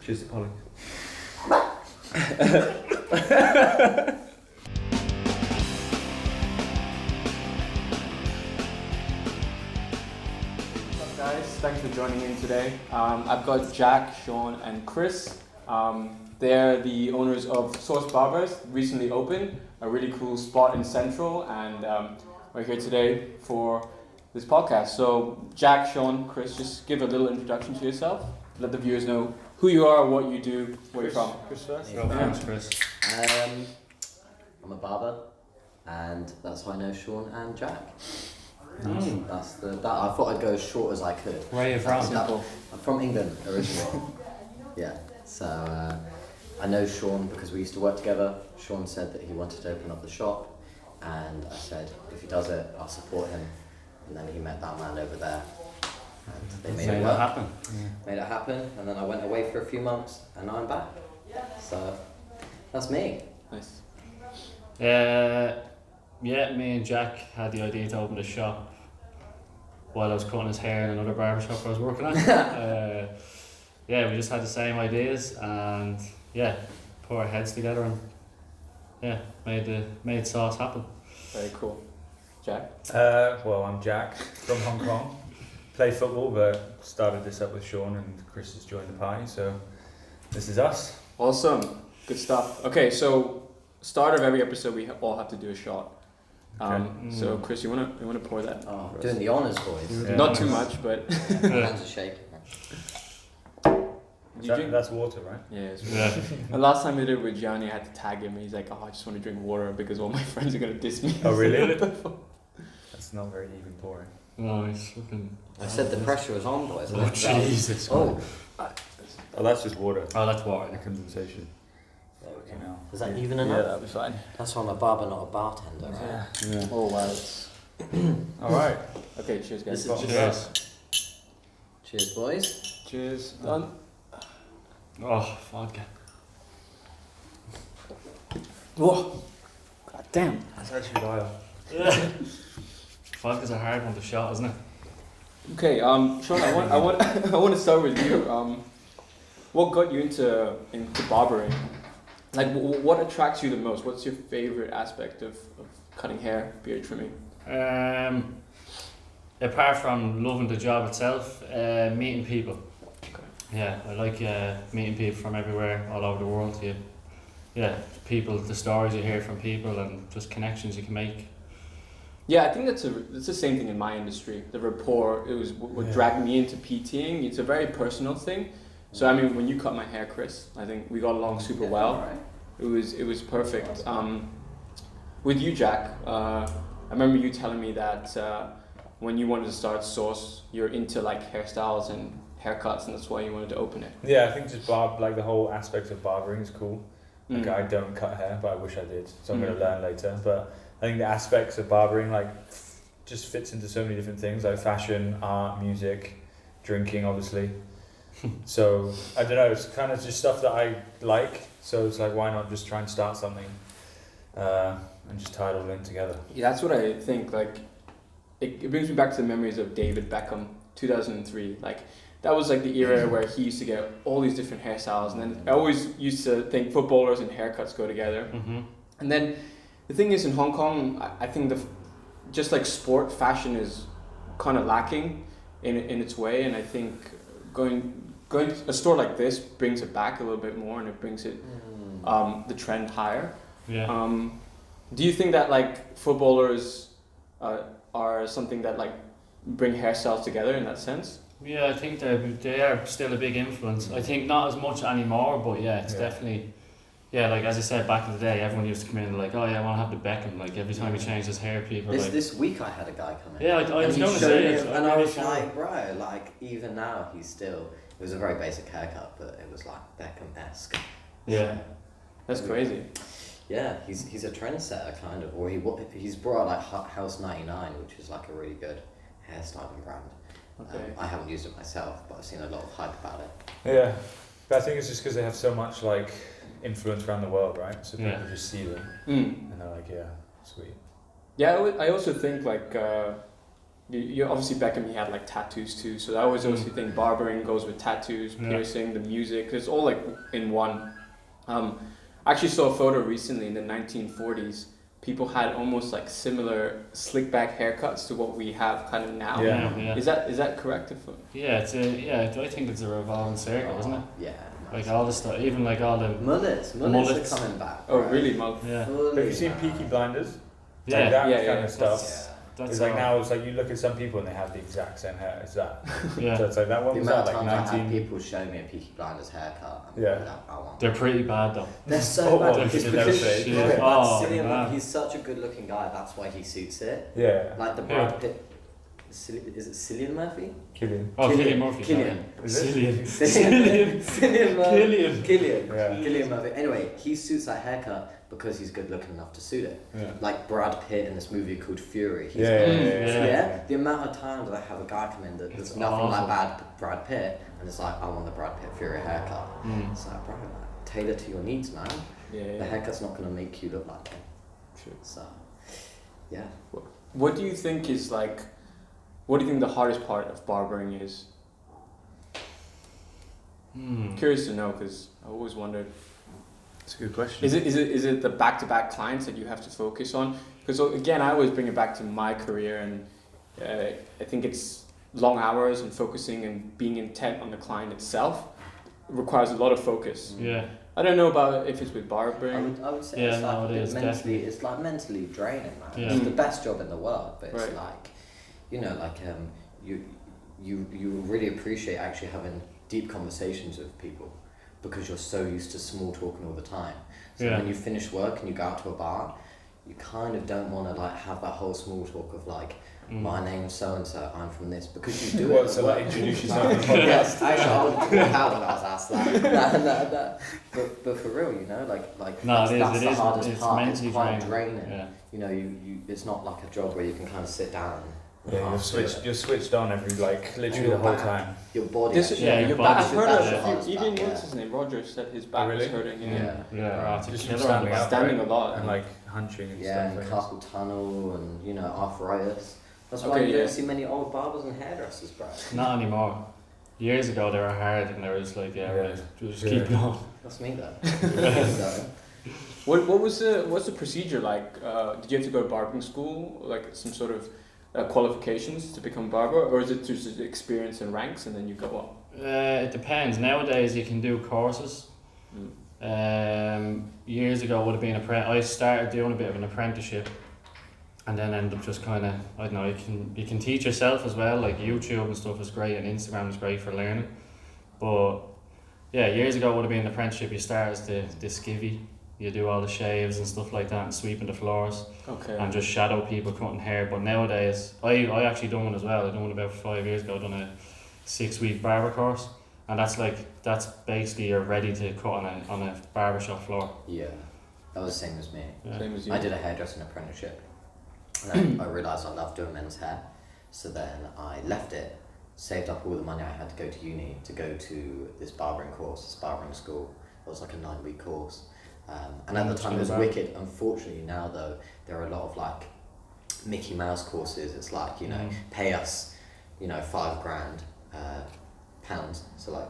Cheers to Polly. Guys, thanks for joining in today. I've got Jack, Sean, and Chris. They're the owners of Source Barbers, recently opened, a really cool spot in Central, and we're here today for this podcast. So, Jack, Sean, Chris, just give a little introduction to yourself. Let the viewers know who you are, what you do, where you're from. Chris first. Thanks, Chris. I'm a barber, and that's how I know Sean and Jack. That's that. I thought I'd go as short as I could. Where are you from? I'm from England originally. Yeah. So I know Sean because we used to work together. Sean said that he wanted to open up the shop, and I said if he does it, I'll support him. And then he met that man over there, and they made it work. Happen. Made it happen, and then I went away for a few months, and now I'm back. So that's me. Nice. Yeah, me and Jack had the idea to open the shop while I was cutting his hair in another barbershop I was working at. Yeah, we just had the same ideas and put our heads together and made sauce happen. Very cool. Jack? Well, I'm Jack from Hong Kong. Play football, but started this up with Sean, and Chris has joined the party, so this is us. Awesome. Good stuff. Okay, so start of every episode, we all have to do a shot. So Chris, you wanna pour that? Oh, doing the honours, boys. Yeah. Not too much, but Hands are shaking. That's water, right? yeah. It's Yeah. The last time we did it with Gianni, I had to tag him. He's like, "Oh, I just want to drink water because all my friends are gonna diss me." Oh, really? That's not very even pouring. No, he's fucking. I said the pressure was on, boys. Oh, Jesus. Oh, Oh, that's just water. Oh, that's water. The condensation. there we You go. know. Is that even Yeah, enough? that'll be fine. That's why I'm a barber, not a bartender, right? Yeah. Oh wow. It's... All right. Okay, cheers, guys. This is Cheers. Cheers, boys. Cheers. Done. Oh, vodka. Whoa. God damn. That's actually vile. Vodka's a hard one to shot, isn't it? Okay, Sean, I want to start with you. What got you into barbering? Like, what attracts you the most? What's your favorite aspect of cutting hair, beard trimming? Apart from loving the job itself, meeting people. Okay. Yeah, I like meeting people from everywhere, all over the world. People, the stories you hear from people, and just connections you can make. Yeah, I think it's the same thing in my industry. The rapport, it was what dragged me into PTing. It's a very personal thing. So I mean, when you cut my hair, Chris, I think we got along super well. Right. It was perfect. With you, Jack, I remember you telling me that when you wanted to start Source, you're into like hairstyles and haircuts, and that's why you wanted to open it. Yeah, I think just like the whole aspect of barbering is cool. Like I don't cut hair, but I wish I did. So I'm going to learn later. But I think the aspects of barbering like just fits into so many different things, like fashion, art, music, drinking, obviously. So I don't know. It's kind of just stuff that I like. So it's like, why not just try and start something and just tie it all in together? Yeah, that's what I think. Like, it brings me back to the memories of David Beckham, 2003. Like, that was like the era where he used to get all these different hairstyles, and then I always used to think footballers and haircuts go together. Mm-hmm. And then the thing is, in Hong Kong, I think just like sport fashion is kind of lacking in its way, and I think going to a store like this brings it back a little bit more, and it brings it the trend higher. Yeah. Do you think that like footballers are something that like bring hairstyles together in that sense? Yeah, I think they are still a big influence. I think not as much anymore, but it's definitely. Yeah, like as I said back in the day, everyone used to come in and like, oh yeah, I want to have the Beckham. Like every time he changed his hair, people This week I had a guy come in. Yeah, I was and going he to showed say me, it. and I was like, bro, like even now he's still. It was a very basic haircut, but it was like Beckham-esque. Yeah, that's crazy. Yeah, he's a trendsetter kind of, or he's brought out like House 99, which is like a really good hairstyling brand. Okay. I haven't used it myself, but I've seen a lot of hype about it. Yeah, but I think it's just because they have so much like influence around the world, right? So people just see them and they're like, yeah, sweet. Yeah, I also think like you obviously Beckham, he had like tattoos too, so I always think barbering goes with tattoos, piercing, the music, it's all like in one. I actually saw a photo recently in the 1940s. People had almost like similar slick back haircuts to what we have kind of now. Yeah. Is that correct? I think it's a revolving circle, isn't it? Yeah. Like all the stuff, even like all the Mullets are coming back. Oh, right? really? Yeah. Have you seen Peaky Blinders? Yeah. Like that Yeah, kind of stuff. That's It's like all. now it's like you look at some people and they have the exact same hair as that. Yeah. So it's like that one The was amount that of like times I had 19. people show me a Peaky Blinders haircut. And Yeah. be like, I want They're that. pretty bad though. They're so Oh, bad. well, It's they should because never say it. Shit. Robert, Oh, Cillian, man. he's such a good looking guy, that's why he suits it. Yeah. Like the Brad Pitt. Is it Cillian Murphy? Killing. Oh, Cillian Murphy. Killian. Is it? Cillian. Cillian Murphy. Killian. Yeah. Cillian Murphy. Anyway, he suits that haircut because he's good looking enough to suit it. Yeah. Like Brad Pitt in this movie called Fury. He's Yeah, got- yeah. The amount of times I have a guy come in that It's there's nothing awful. like Brad Pitt, and it's like, I want the Brad Pitt Fury haircut. It's like, bro, like, tailor to your needs, man. The haircut's not going to make you look like him. True. So, yeah. What do you think is like? What do you think the hardest part of barbering is? Curious to know, because I always wondered. That's a good question. Is it the back-to-back clients that you have to focus on? Because again, I always bring it back to my career, and I think it's long hours and focusing and being intent on the client itself requires a lot of focus. Yeah. I don't know about if it's with barbering. I would say Yeah, it's no, like it a bit is, mentally, definitely. it's like mentally draining, man. Yeah. It's the best job in the world, but it's Right. like, you know, like you really appreciate actually having deep conversations with people because you're so used to small talking all the time. So Yeah. when you finish work and you go out to a bar, you kind of don't want to like have that whole small talk of like, my name's so and so, I'm from this, because you do What, it. so like introduce yourself on the podcast? Yes, actually, I wouldn't walk out when I was asked that. No. But for real, you know, like No, that's it the is. hardest It's part. It's mentally quite draining. draining. Yeah. You know, you it's not like a job where you can kind of sit down. And Yeah, you're switched on every like literally the Your whole back. time. Your body. This, actually- Yeah, your your back. body I've heard should- of that's a the few, hardest even back, what's yeah. his name? Roger said his back was really? hurting. Yeah. Just Killer from standing on up, Standing right? a lot. And like hunching and Yeah, stuff. and I guess. carpal tunnel and you know arthritis. That's why Okay, you yeah. don't see many old barbers and hairdressers, bro. Not anymore. Years ago they were hard and they were just like, Yeah. just Yeah. keep going. That's me though. So, What's the procedure like? Did you have to go to barbering school, like some sort of qualifications to become barber, or is it just experience and ranks and then you go up? It depends. Nowadays you can do courses. Years ago would have been I started doing a bit of an apprenticeship, and then ended up just kind of, I don't know, you can teach yourself as well. Like YouTube and stuff is great, and Instagram is great for learning. But yeah, years ago would have been an apprenticeship. You start as the skivvy. You do all the shaves and stuff like that, and sweeping the floors, Okay. and just shadow people cutting hair. But nowadays, I actually done one as well. I done one about 5 years ago. I done a 6-week barber course, and that's basically you're ready to cut on a barbershop floor. yeah, that was the same as me. Yeah. Same as you. I did a hairdressing apprenticeship, and then I realised I loved doing men's hair, so then I left it, saved up all the money I had to go to uni to go to this barbering course, this barbering school. It was like a 9-week course, and at the time it was wicked. Unfortunately now though, there are a lot of like Mickey Mouse courses. It's like, you know, pay us, you know, $5,000 pounds, so like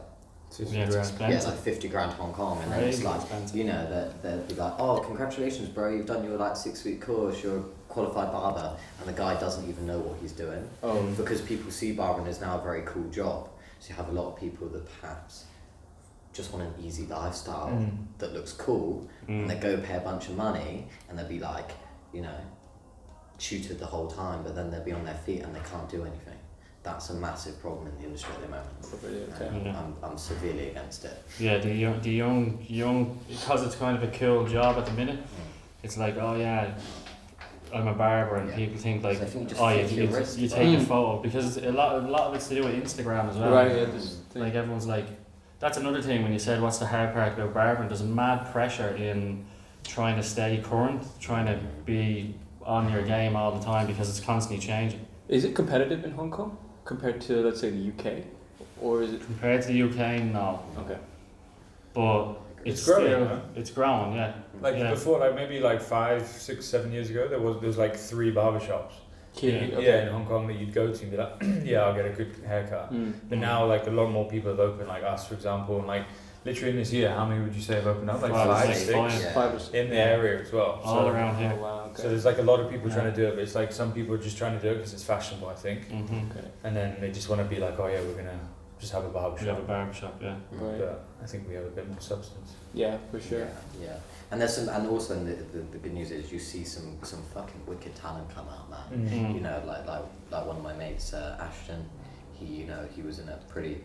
Yeah, it's yeah, expensive. like 50 grand Hong Kong, and then it's Crazy like, expensive. you know, they'll be like, oh, congratulations, bro, you've done your like 6-week course, you're a qualified barber, and the guy doesn't even know what he's doing. Because people see barbering as now a very cool job, so you have a lot of people that perhaps just want an easy lifestyle that looks cool, and they go pay a bunch of money, and they'll be like, you know, tutored the whole time, but then they'll be on their feet and they can't do anything. That's a massive problem in the industry at the moment. Okay. Yeah. I'm severely against it. Yeah, the young, because it's kind of a cool job at the minute. It's like, oh yeah, I'm a barber, and Yeah. people think like, So I think you just oh, flick your you wrist, take a right? photo, because a lot of it's to do with Instagram as well. Right. Yeah. This thing. Like everyone's like, that's another thing when you said what's the hard part about barbering. There's a mad pressure in trying to stay current, trying to be on your game all the time because it's constantly changing. Is it competitive in Hong Kong compared to, let's say, the UK, or is it? Compared to the UK, no, Okay. but It's growing, still, huh? it's growing, yeah. Like Yeah. before, like maybe like 5, 6, 7 years ago, there was like 3 barbershops, kid. Yeah, in Hong Kong that you'd go to and be like, yeah, I'll get a good haircut. But now, like, a lot more people have opened, like us, for example, and like, literally in this year, how many would you say have opened up? Like five, six? In the area as well. All around here. Oh, wow, okay. So there's like a lot of people trying to do it, but it's like some people are just trying to do it because it's fashionable, I think. Okay. And then they just want to be like, oh yeah, we're going to just have a We barbershop. have a barbershop, yeah. Right. But I think we have a bit more substance. Yeah, for sure. Yeah. And there's some, and also the good news is you see some fucking wicked talent come out, man. Mm. You know, like one of my mates, Ashton. He was in a pretty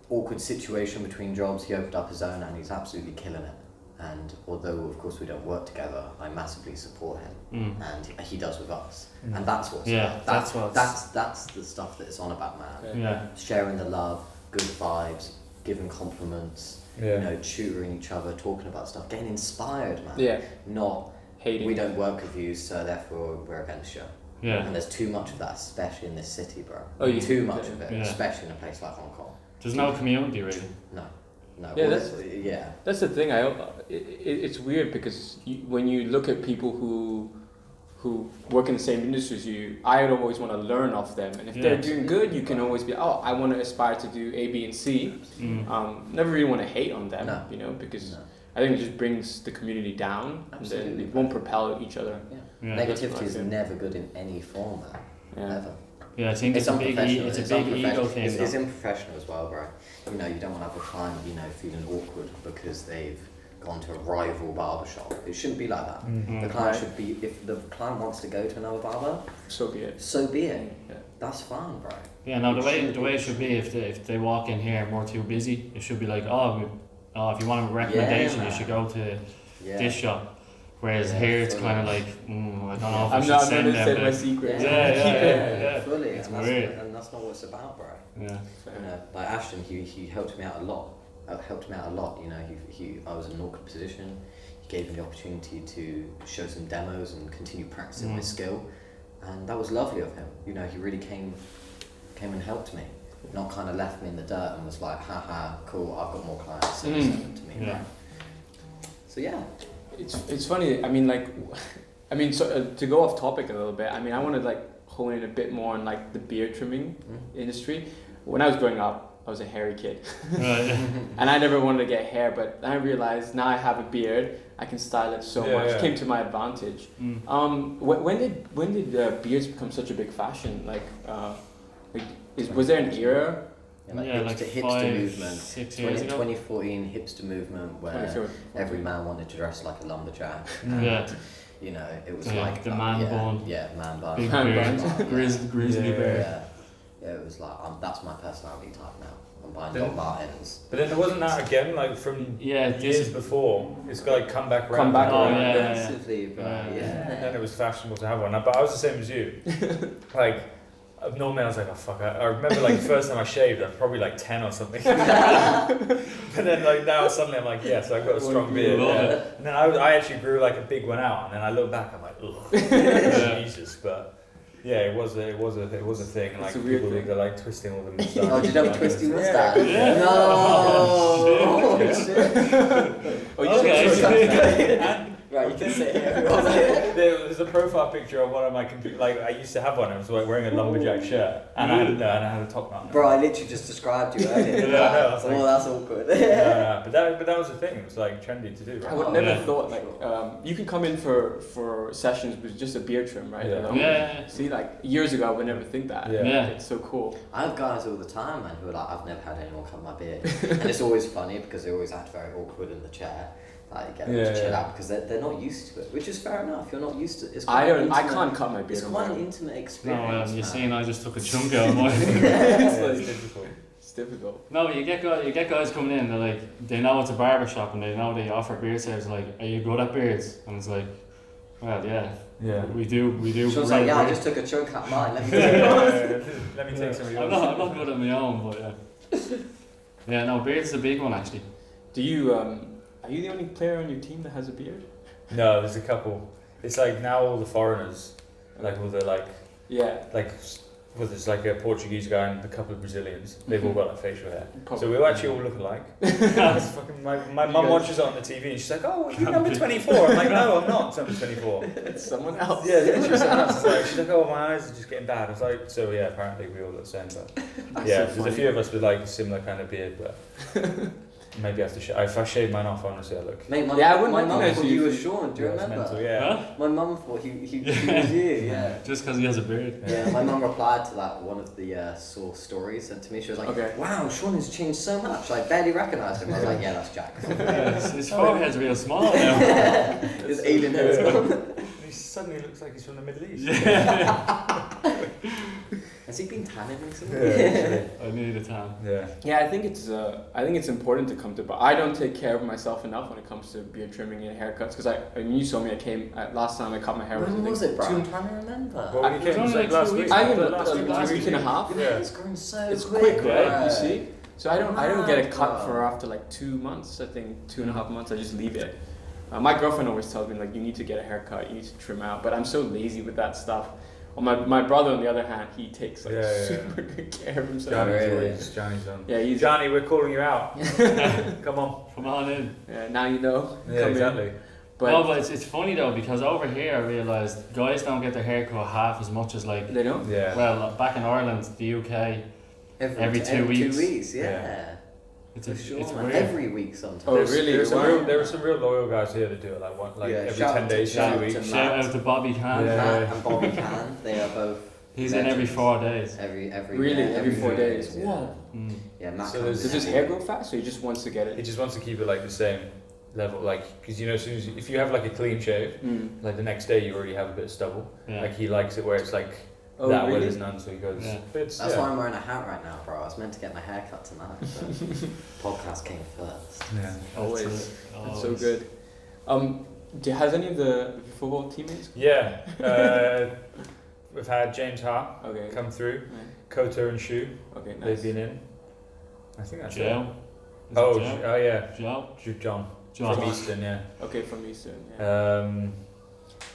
awkward situation between jobs. He opened up his own, and he's absolutely killing it. And although of course we don't work together, I massively support him, and he does with us. And that's what's about. That's the stuff that it's on about, man. Yeah. Sharing the love, good vibes, giving compliments. Yeah. You know, tutoring each other, talking about stuff, getting inspired, man. Yeah. Not hating. we don't work with you, so therefore we're against you. Yeah. And there's too much of that, especially in this city, bro. Oh, you too think much that? of it, Yeah. especially in a place like Hong Kong. There's no community really. No. Yeah, Well, that's- That's the thing. It's weird because when you look at people who work in the same industry as you, I would always want to learn off them. And if they're doing good, you can always be, oh, I want to aspire to do A, B, and C. Never really want to hate on them, No. you know, because No. I think it just brings the community down. Absolutely. And then it won't propel each other. Yeah. Negativity is Yeah. never good in any form, man. Yeah. Ever. Yeah, I think it's a big unprofessional. it's a big ego unprofessional. thing. It's though. unprofessional as well, bro. You know, you don't want to have a client, feeling awkward because they've gone to a rival barbershop. It shouldn't be like that. The client should be, if the client wants to go to another barber, So be it. so be it. Yeah. That's fine, bro. Yeah, no, the way it should be, if they walk in here and we're too busy, it should be like, if you want a recommendation, you should go to Yeah. this shop. Whereas Yeah, here it's fully. kind of like, I don't know if I I'm should not send going to them. say my but- secret. Yeah. Fully. It's and weird. that's not what it's about, bro. Yeah. You know, like Ashton, he helped me out a lot. You know, I was in an awkward position. He gave me the opportunity to show some demos and continue practicing my skill, and that was lovely of him. You know, he really came and helped me, not kind of left me in the dirt and was like, haha, cool, I've got more clients, send them to me. Yeah. Right? So yeah. It's funny. So to go off topic a little bit. I mean, I want to like hone in a bit more on like the beard trimming industry. When I was growing up, I was a hairy kid, Right. and I never wanted to get hair. But then I realized now I have a beard, I can style it so much. It came to my advantage. When did beards become such a big fashion? Was there an era? Yeah, like hipster movement. 6 years ago. 2014 hipster movement where 24. every man wanted to dress like a lumberjack. Yeah. You know, it was Yeah, like the that. man Yeah, bun. Yeah, man bun. Big Man beard, bun. grizzly bear. Yeah, it was like that's my personality type now. I'm buying Doc Martens. But then there wasn't that again, like from Yeah, years before. It's got like come back around. Come back Oh, around. yeah. Massively, but And then it was fashionable to have one. But I was the same as you. Like, normally I was like, oh fuck. I remember like the first time I shaved, I was probably like 10 or something. But then like now suddenly I'm like, yes, I've got a strong beard. Yeah. And then I actually grew like a big one out, and then I look back, I'm like, ugh, Jesus. But yeah, it was a thing. And, like It's a weird people thing. were like twisting all the moustache. Oh, did you know what twisting was that? Yeah. No. Oh, shit. Oh, you Okay. Right, you can sit here. There's a profile picture of one of my like I used to have one. I was like wearing a lumberjack shirt, and I had a top knot. Bro, I literally just described you earlier. Yeah, I know, I was like- Oh, that's awkward. But that was a thing. It was like trendy to do. I Right? would never Yeah. thought like you can come in for sessions with just a beard trim, right? Yeah. Alone. Yeah. See, like years ago, I would never think that. Yeah. Yeah. It's so cool. I have guys all the time, man, who are like, I've never had anyone cut my beard. And it's always funny because they always act very awkward in the chair. Like, get them to chill out because they're not used to it, which is fair enough. You're not used to it. It's quite an I intimate- can't cut my beard. It's quite an anymore. intimate No, experience. you man. seen, I just took a chunk out of mine. It's difficult. It's difficult. No, but you get guys coming in. They're like, they know it's a barber shop and they know they offer beard service. Like, are you good at beards? And it's like, well, yeah, we do. She was like, yeah, I just took a chunk out mine. Let me tell you. Let me take some of I'm yours. not good at my own, but yeah. Yeah, no, beard's a big one actually. Do you are you the only player on your team that has a beard? No, there's a couple. It's like now all the foreigners, like all the like Yeah. well, there's like a Portuguese guy and a couple of Brazilians. They've all got like facial hair. Probably. So we actually all look alike. It's fucking, my mum guys- watches it on the TV and she's like, oh, you're number 24. I'm like, no, I'm not number 24. It's someone else. Yeah, literally someone else. It's like, she's like, oh, my eyes are just getting bad. I was like, so yeah, apparently we all look the same. But That's yeah, so there's a funny. few of us with like a similar kind of beard, but maybe I have to if I shave mine off, honestly, I look. Mate, Yeah, I wouldn't my mum recognise thought you you were if Sean. Do you it's remember? mental, yeah. Huh? My mum thought he was you. Yeah. Just because he has a beard. Yeah, my mum replied to that one of the Source stories, and to me she was like, Okay. "Wow, Sean has changed so much. I barely recognised him." I was like, "Yeah, that's Jack." His forehead's real small now. His alien hair's gone. He suddenly looks like he's from the Middle East. Has he been tanning recently? Yeah, I need a tan. yeah. Yeah, I think it's important to come to. But I don't take care of myself enough when it comes to beard trimming and haircuts. Because when you saw me, last time I cut my hair When was I it, bro? I'm think, trying to remember. Well, when you It was came only like like last 2 week. weeks. I think last a week and a half. Yeah. It's going so It's quick, quick, right? bro. You see. So I don't get a cut Wow. for after like 2 months. I think 2.5 months. I just leave it. My girlfriend always tells me like you need to get a haircut, you need to trim out. But I'm so lazy with that stuff. Well, my brother on the other hand, he takes like super good care of himself. Johnny's on. Yeah, he's Johnny, we're calling you out. Come on. Come on in. yeah, now you know. Yeah, Come in. exactly. But No, but it's funny though, because over here I realised guys don't get their hair cut half as much as like, they don't. Yeah. well, back in Ireland, the UK, Every 2 weeks. 2 weeks, yeah. Yeah. it's For sure, it's man. weird. Every week sometimes. Oh, really? There are some real loyal guys here that do it like Yeah, every shout 10 out to- days, shout 2 out to weeks. Shout Matt. out to Bobby Can. Yeah. Matt and Bobby Can, they are both. He's in every legends. 4 days. Every Really, yeah, every 4 days. Yeah. Whoa. Mm. Yeah, Matt. So comes Does his in hair every- grow fast, or he just wants to get He it? just wants to keep it like the same level, like because as soon as if you have like a clean shave, Mm. like the next day you already have a bit of stubble. Yeah. Like he likes it where it's like Oh, that way really? there's none, so he goes. Yeah. It's, That's yeah. why I'm wearing a hat right now, bro. I was meant to get my hair cut tonight, but podcast came first. Yeah. Always. That's That's so good. Has any of the football teammates? Yeah. We've had James Hart Okay. come through, Right. Koto and Shu. Okay. Nice. They've been in. I think that's it. Joe. Is Oh, it Joe? oh yeah, Joe. John John. from Easton, yeah. Okay, from Eastern. Yeah.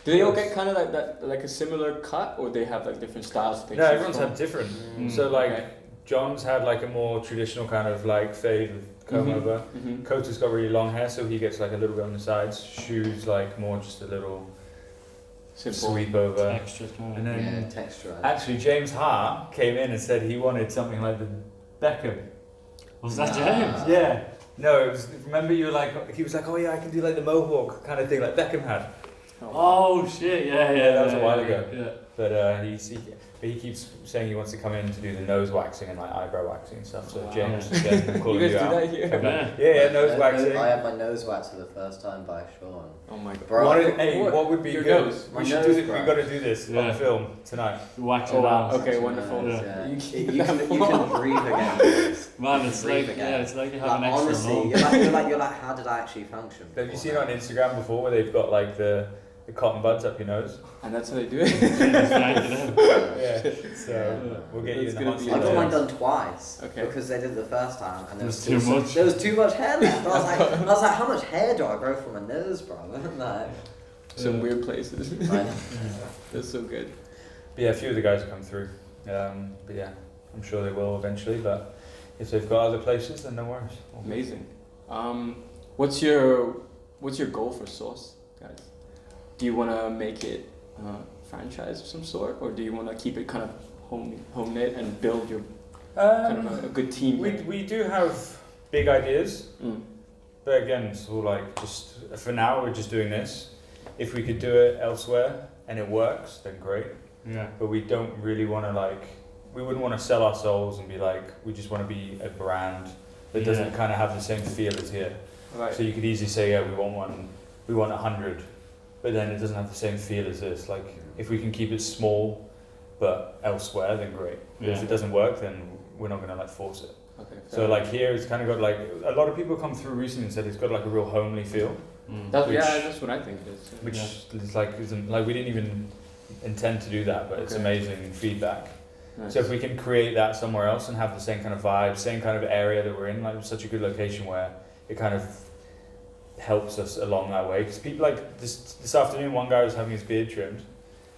Do they all get kind of like that, like a similar cut, or they have like different styles? that they No, choose everyone's from? had different. Mm. So like Okay. John's had like a more traditional kind of like fade with comb Mhm. over. Mhm. Kota's got really long hair, so he gets like a little bit on the sides. Shu's like more just a little Simple. sweep over. Extra kind And of. then Yeah, texture. actually James Hart came in and said he wanted something like the Beckham. Was that Nah. James? Yeah. No, it was. Remember, you were like he was like, oh yeah, I can do like the mohawk kind of thing, like Beckham had. Oh shit! Yeah, yeah. That was a while ago. Yeah. But he keeps saying he wants to come in to do the nose waxing and like eyebrow waxing and stuff. So Wow. James, again, I'm You calling guys you do out. that here? Come Yeah. back. Yeah, nose I- waxing. I had my nose waxed for the first time by Sean. Oh my god. Bro, What would be Your good? nose. My We should nose, do this. bro. We've got to do this Yeah. on film tonight. Wax Oh it wow. out. Okay, wonderful. Yeah. You can breathe again. boys. Man, it's Breathe like again. it's like you have Like, an extra honestly, lung. you're like, how did I actually function? Have you before seen it now? on Instagram before where they've got like the cotton buds up your nose? And that's how they do it. Just yank it in. Yeah. So Yeah. we'll get you That's in the gonna hot be seat. I got Yeah. mine done twice Okay. because they did it the first time and there There's was too still much. There was too much hair left. I was like, how much hair do I grow from my nose, bro? Like, Some weird places. I know. That's so good. But yeah, a few of the guys have come through. But yeah, I'm sure they will eventually. But if they've got other places, then no worries. Amazing. What's your goal for Sauce, guys? Do you want to make it franchise of some sort, or do you want to keep it kind of home knit and build your kind of a good team? We do have big ideas, Mm. but again, it's all like just for now we're just doing this. If we could do it elsewhere and it works, then great. Yeah. But we don't really want to we wouldn't want to sell our souls and be like, we just want to be a brand that doesn't Yeah. kind of have the same feel as here. Right. So you could easily say, yeah, we want 100, but then it doesn't have the same feel as this. Like if we can keep it small, but elsewhere, then great. But if Yeah. it doesn't work, then we're not gonna force it. Okay. So like here, it's kind of got like a lot of people come through recently and said it's got like a real homely feel, Mm. which- that's what I think it is. which is like isn't like we didn't even intend to do that, but it's Okay. amazing feedback. Nice. So if we can create that somewhere else and have the same kind of vibe, same kind of area that we're in, like such a good location where it kind of helps us along that way. Because people like this afternoon, one guy was having his beard trimmed,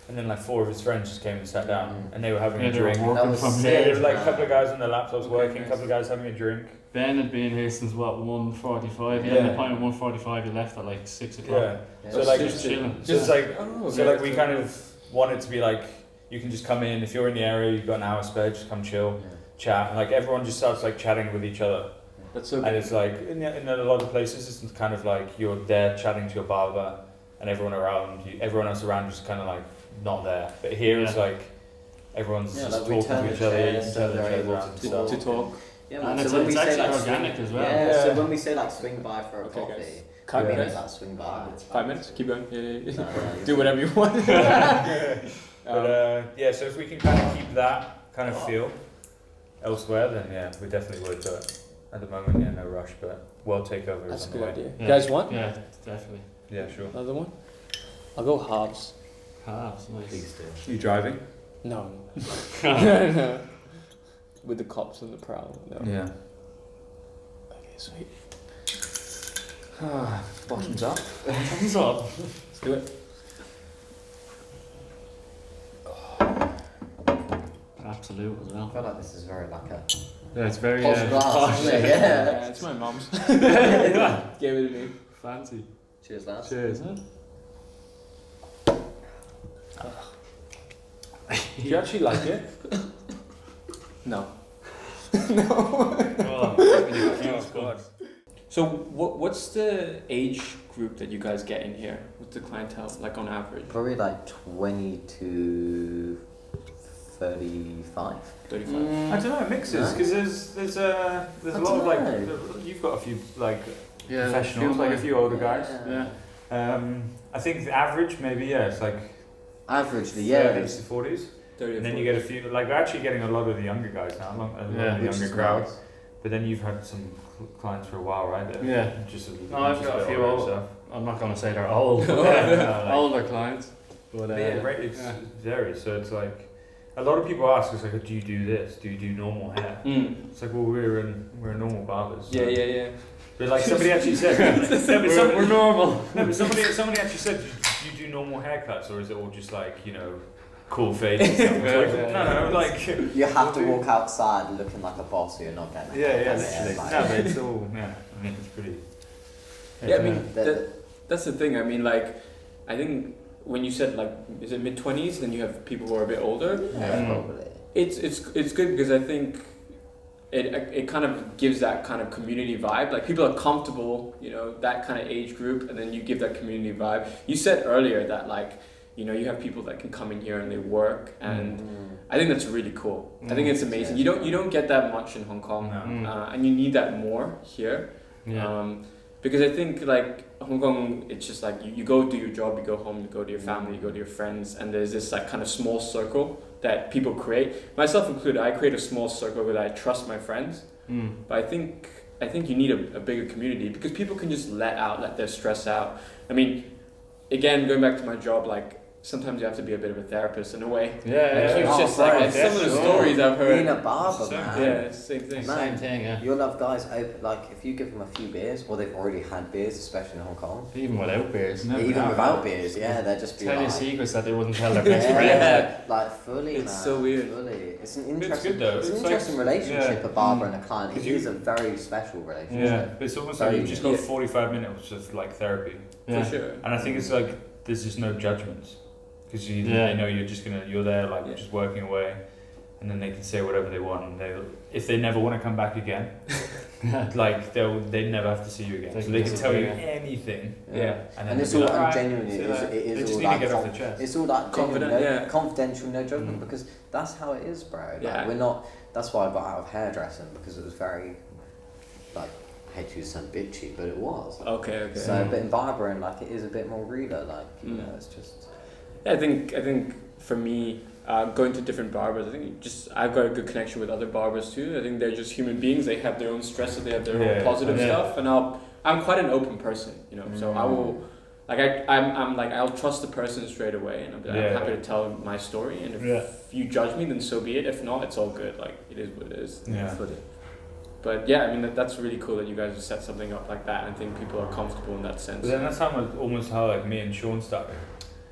and then like 4 of his friends just came and sat down, and they were having Yeah, a they were drink. working was from sick. Yeah, there here. was like a couple of guys on their laptops Okay, working, a nice. couple of guys having a drink. Ben had been here since what 1:45. He Yeah. had an appointment 1:45. He left at like 6 o'clock. Yeah. Yeah. So like, Just chilling. so it's like, Oh, so like we kind of want it to be like, you can just come in if you're in the area, you've got an hour spare, just come chill, chat, and like everyone just starts like chatting with each other. That's so And good. it's like in a lot of places, it's kind of like you're there chatting to your barber, and everyone else around you is kind of like not there. But here it's Yeah. like everyone's Yeah, just like we talking turn to the each other, chairs eating so each they're other able around and To stuff. talk. Yeah, And man. it's- So when it's we say actually like organic swing, as well. Yeah, Yeah. so when we say like swing by for a Okay, coffee, guys. we Cut, mean guys. like swing by. 5 minutes. Keep going. Yeah, yeah, yeah. No, no, Do whatever you want. But yeah, so if we can kind of keep that kind of feel elsewhere, then yeah, we definitely would. But at the moment, yeah, no rush. But world takeover That's is a on the good way. idea. Yeah. You guys want Yeah, definitely. Yeah, sure. another one? I'll go halves. Halves, nice. Please do. You driving? No. No. With the cops on the prowl. No. Yeah. Okay, sweet. Bottoms up. Thumbs up. Let's do it. Absolute as I well. feel like this is very like a Yeah, it's very posh glass, posh. isn't it? Yeah, Yeah. it's my mom's. Gave it to me. Fancy. Cheers, lads. Cheers. Do you actually like it? No. Oh, God. So what's the age group that you guys get in here? What's the clientele like on average? Probably like 20 to 35. 35. I don't know. It mixes because there's a lot of like you've got a few like Yeah, professionals, like a few older guys. Yeah. I think the average maybe it's like Averagely, yeah. 30s to 40s, 30 and then you get a few like we're actually getting a lot of the younger guys now, a lot of Yeah, the Which younger is crowd. nice. But then you've had some clients for a while, right? That Yeah. Just No, I've got a bit few older and old. stuff. I'm not gonna say they're old. But Like- older clients. But But yeah, right. It's yeah. varies. So it's like a lot of people ask us like, do you do this? Do you do normal hair? It's like, well, we're normal barbers. So. Yeah. But like somebody actually said, we're normal. No, but somebody actually said, do you do normal haircuts or is it all just like cool fade? And stuff? It's like, no, like You have to walk outside looking like a boss or you're not getting a yeah, haircut. literally. Like- No, but it's all I mean, it's pretty. Yeah, I mean the- that's the thing. I mean, like, I think when you said like, is it mid-20s? Then you have people who are a bit older. yeah, Mm. probably. It's good because I think it kind of gives that kind of community vibe. Like people are comfortable, that kind of age group, and then you give that community vibe. You said earlier that like, you have people that can come in here and they work, and I think that's really cool. I think it's amazing. Yeah. You don't get that much in Hong Kong, No. and you need that more here. Yeah. Because I think like Hong Kong, it's just like you go do your job, you go home, you go to your family, you go to your friends, and there's this like kind of small circle that people create. Myself included, I create a small circle where I trust my friends. But I think you need a bigger community because people can just let their stress out. I mean, again, going back to my job, like sometimes you have to be a bit of a therapist in a way. Yeah. Like, it's Oh, just bro, like some of the stories I've Being heard. a barber, So- man. Yeah, it's the same thing. Man. Same thing, yeah. You'll have guys open, like if you give them a few beers, or they've already had beers, especially in Hong Kong. Even without beers. No, Even no, without no. beers, yeah, they'll just be Tell you like, secrets that they wouldn't tell their best friend. Yeah. like fully, It's man. so weird. Fully. It's an It's interesting, good though. it's an It's like- interesting relationship, yeah. a barber and a client. It 'Cause you- is a very special relationship. Yeah, but it's almost like Very you've just got good. 45 minutes of like therapy, Yeah. For sure. and I think it's like there's just no judgments because Yeah. they know you're there like Yeah. just working away, and then they can say whatever they want, and if they never want to come back again, like they never have to see you again, They so can they can just tell you leave. anything, Yeah. and, And it's they'll all be like, and genuinely, "Alright." it is, So, it they is just all need to like get off the chest. it's all like Confident, genuine, yeah. confidential, no judgment, Mm. because that's how it is, bro. Like, Yeah. we're not. That's why I got out of hairdressing, because it was very, like, I hate to use some bitchy, but it was. Okay. So, but in barbering, like, it is a bit more realer. Like, you Mm. know, it's just. Yeah, I think for me, going to different barbers, I think I've got a good connection with other barbers too. I think they're just human beings. They have their own stresses. They have their Yeah, own positive yeah. stuff, and I'm quite an open person, So I will, like I'm like I'll trust the person straight away, and I'm Yeah. happy to tell my story. And if you judge me, then so be it. If not, it's all good. Like it is what it is. Yeah. But yeah, I mean that's really cool that you guys have set something up like that. And I think people are comfortable in that sense. But then that's almost how like me and Sean started.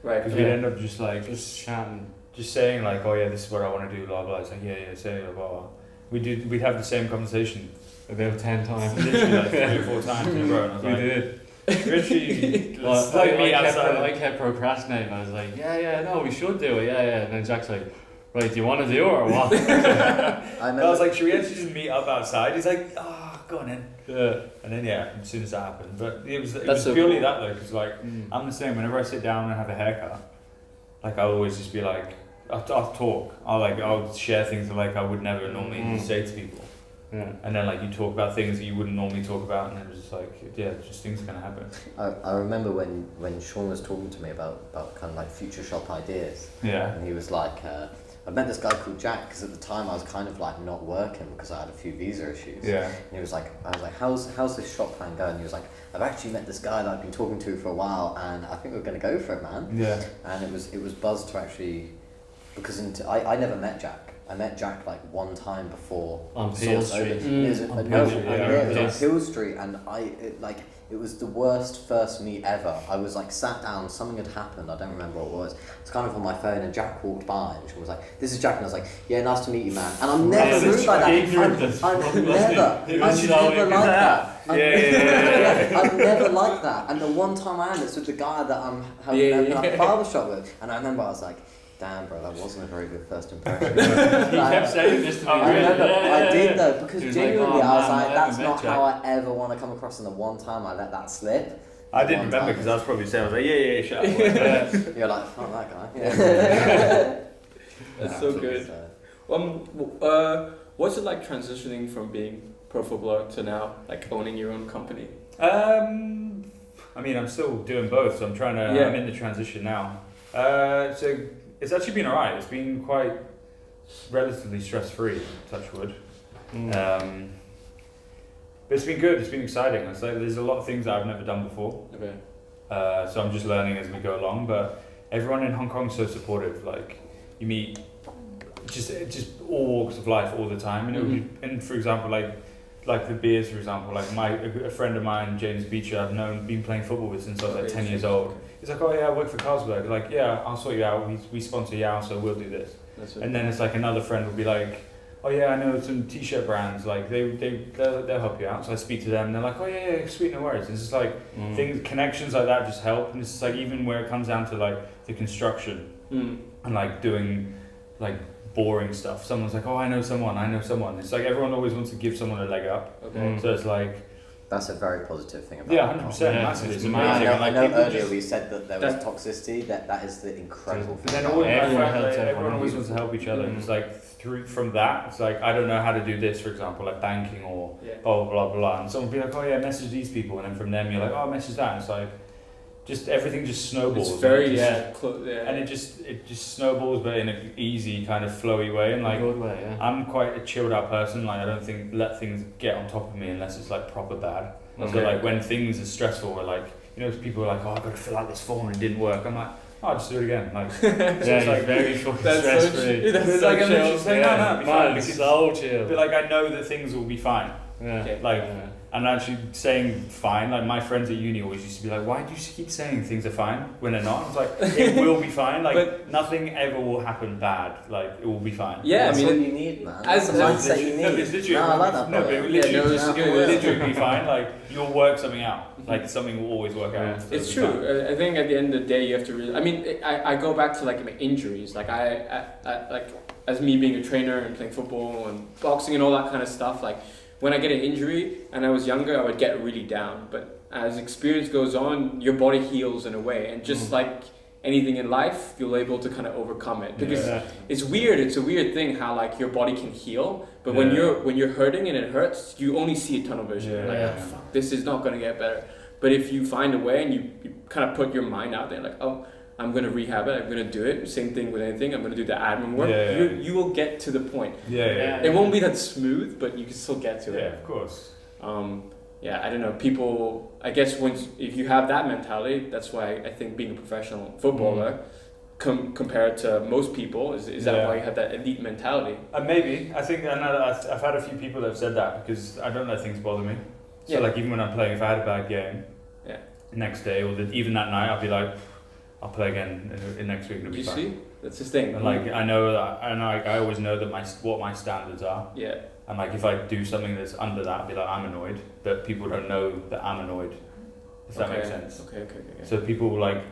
Right. Because we'd end up just like Just chatting. just saying like, oh yeah, this is what I want to do, blah blah. It's like yeah, say it, blah blah. We'd have the same conversation About 10 times. literally like 3 or 4 times in a row. And I was We like, did. Richie, Well, let's like meet I outside. kept procrastinating. I was like, yeah, no, we should do it, yeah. And then Jack's like, right, do you want to do it or what? I I was like, should we actually just meet up outside? He's like, go on in. Yeah. And then yeah, as soon as that happened, but it was That's so purely cool. that though, because like I'm the same. Whenever I sit down and have a haircut, like I'll always just be like, I'll talk. I'll share things that like I would never normally say to people. Yeah. And then like you talk about things that you wouldn't normally talk about, and it was just like just things are gonna happen. I remember when Sean was talking to me about kind of like future shop ideas, Yeah. and he was like, I met this guy called Jack because at the time I was kind of like not working because I had a few visa issues. Yeah. And he was like, I was like, how's this shop plan going? And he was like, I've actually met this guy that I've been talking to for a while, and I think we're gonna go for it, man. Yeah. And it was buzzed to actually, because I never met Jack. I met Jack like one time before On Source Peel Street. opened. It was On no, Peel Street, yeah, yeah, it was yes. on Peel Street, and it was the worst first meet ever. I was like sat down, something had happened, I don't remember what it was. It's kind of on my phone, and Jack walked by, and she was like, "This is Jack," and I was like, "Yeah, nice to meet you, man." And I'm never Yeah, rude like that. ignorant I'm as never fuck, wasn't he? He was like so that. Yeah. I'm never like that. And the one time I am, it's with the guy that I'm having a barbershop with, and I remember I was like, damn, bro, that wasn't a very good first impression. He kept saying this to me. I remember, I did though, He because was like, genuinely "Oh, I was man, like, I that's haven't not met how I ever want to come across, and the one time I let that slip. I didn't One remember time. because I was probably saying, I was like, yeah, shut up. You're like, fuck that guy. Yeah. That's so good. What's it like transitioning from being pro footballer to now like owning your own company? I mean, I'm still doing both, so I'm trying to. Yeah. I'm in the transition now. So it's actually been alright. It's been quite relatively stress-free, touch wood. But it's been good. It's been exciting. It's like there's a lot of things that I've never done before. Okay. So I'm just learning as we go along. But everyone in Hong Kong is so supportive. Like you meet just all walks of life all the time. And it would be, and for example, like the beers, for example, like a friend of mine, James Beecher, I've been playing football with since I was like 10 years old. He's like, oh yeah, I work for Carlsberg. Like, yeah, I'll sort you out. We sponsor Yao, so we'll do this. That's And then it's like another friend will be like, oh yeah, I know some t-shirt brands. Like they'll help you out. So I speak to them, and they're like, oh yeah, sweet, no worries. It's just like connections like that just help. And it's just like even where it comes down to like the construction and like doing like boring stuff. Someone's like, oh, I know someone. It's like everyone always wants to give someone a leg up. Okay. So it's like, That's a very positive thing about yeah, Hong Kong. 100%, Yeah, massive. It's it's amazing. mad. And, I like, know people earlier just- we said that there was toxicity. That is the incredible But thing. then all my Everyone friends, helps like, everyone everyone always else. wants to help each other. It's like from that, it's like I don't know how to do this, for example, like banking or blah blah blah. And someone will be like, oh yeah, message these people, and then from them you're like, oh, message that. And it's like just everything just snowballs. It's very and it just, and and it just snowballs, but in an easy kind of flowy way. And like good way, yeah. I'm quite a chilled out person. Like I don't let things get on top of me unless it's like proper bad. So Okay. like when things are stressful, we're like, people are like, oh, I've got to fill out this form and it didn't work. I'm like, oh, I'll just do it again. Like, Yeah, it's he's like very fucking That's so stress free. true. That's It's so like I'm chill. literally saying, no, it'll be fine, Man, because- so chill. but like I know that things will be fine. Yeah. Okay. Like, Yeah. and actually saying fine, like my friends at uni always used to be like, why do you keep saying things are fine when they're not? I was like, it will be fine. Like But- nothing ever will happen bad. Like it will be fine. Yeah, That's I what mean, you need, man. as- That's the as- mindset you need. No, it's literally, No, I like that. no, but part. it will Yeah, literally, no, it's it good. will literally be fine. Like you'll work something out. Like something will always work Yeah. out. So it's it'll be true. fine. I think at the end of the day, you have to really. I mean, I go back to like my injuries. Like I like as me being a trainer and playing football and boxing and all that kind of stuff. Like when I get an injury and I was younger, I would get really down. But as experience goes on, your body heals in a way, and just like anything in life, you're able to kind of overcome it. Because Yeah. it's weird. It's a weird thing how like your body can heal, but Yeah. when you're hurting and it hurts, you only see a tunnel vision. Yeah. Like, Yeah. oh, fuck, this is not gonna get better. But if you find a way and you kind of put your mind out there, like, oh, I'm gonna rehab it. I'm gonna do it. Same thing with anything. I'm gonna do the admin work. Yeah, yeah. You will get to the point. Yeah. It won't be that smooth, but you can still get to Yeah, it. of course. Yeah, I don't know. People, I guess, if you have that mentality, that's why I think being a professional footballer, compared to most people, is that Yeah. why you have that elite mentality? Maybe. I think, and I've had a few people that have said that because I don't let things bother me. So Yeah. like even when I'm playing, if I had a bad game, Yeah. next day or even that night, I'll be like, I'll play again in next week. And it'll You be fine. see, that's the thing. And like I know that, and like I always know that what my standards are. Yeah. And like if I do something that's under that, I'd be like I'm annoyed, but people don't know that I'm annoyed. If that makes sense. Okay. So people like